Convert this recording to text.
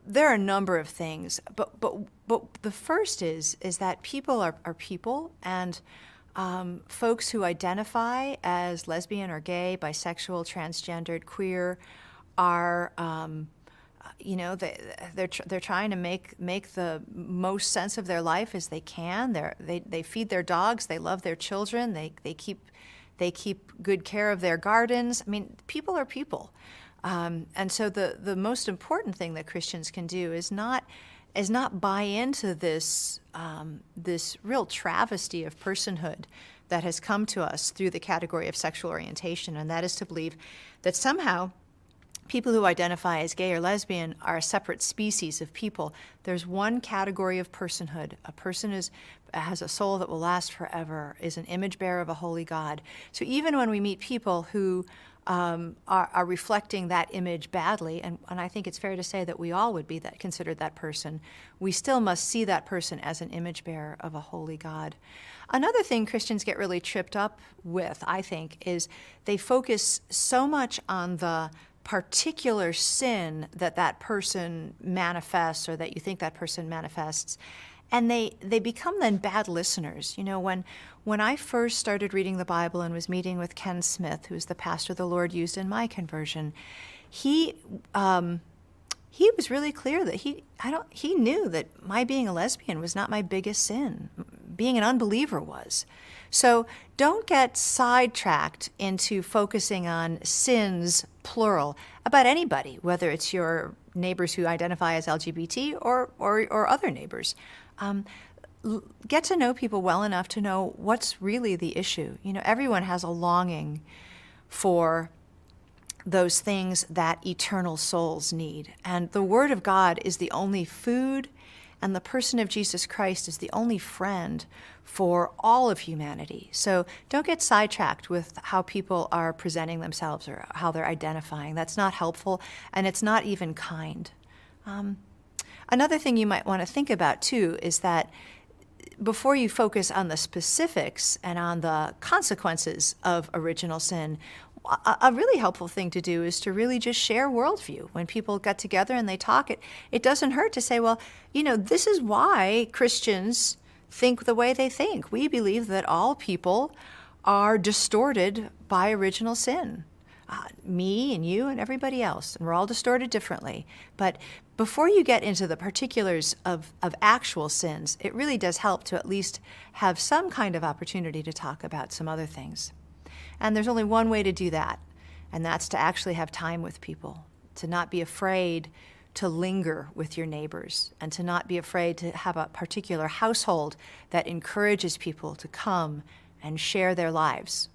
there are a number of things, but the first is that people are people, and folks who identify as lesbian or gay, bisexual, transgendered, queer are, they're trying to make the most sense of their life as they can. They feed their dogs, they love their children, they keep good care of their gardens. I mean, people are people. And so the most important thing that Christians can do is not buy into this real travesty of personhood that has come to us through the category of sexual orientation, and that is to believe that somehow people who identify as gay or lesbian are a separate species of people. There's one category of personhood. A person has a soul that will last forever, is an image bearer of a holy God. So even when we meet people who are reflecting that image badly, and I think it's fair to say that we all would be considered that person, we still must see that person as an image bearer of a holy God. Another thing Christians get really tripped up with, I think, is they focus so much on the particular sin that person manifests, or that you think that person manifests, and they become then bad listeners. You know, when I first started reading the Bible and was meeting with Ken Smith, who's the pastor the Lord used in my conversion, he was really clear that he knew that my being a lesbian was not my biggest sin. Being an unbeliever was. So don't get sidetracked into focusing on sins, plural, about anybody, whether it's your neighbors who identify as LGBT or other neighbors. Get to know people well enough to know what's really the issue. You know, everyone has a longing for those things that eternal souls need. And the Word of God is the only food, and the person of Jesus Christ is the only friend for all of humanity. So don't get sidetracked with how people are presenting themselves or how they're identifying. That's not helpful, and it's not even kind. Another thing you might want to think about, too, is that before you focus on the specifics and on the consequences of original sin, a really helpful thing to do is to really just share worldview. When people get together and they talk, it doesn't hurt to say, well, you know, this is why Christians think the way they think. We believe that all people are distorted by original sin. Me and you and everybody else, and we're all distorted differently. But before you get into the particulars of actual sins, it really does help to at least have some kind of opportunity to talk about some other things. And there's only one way to do that, and that's to actually have time with people, to not be afraid to linger with your neighbors, and to not be afraid to have a particular household that encourages people to come and share their lives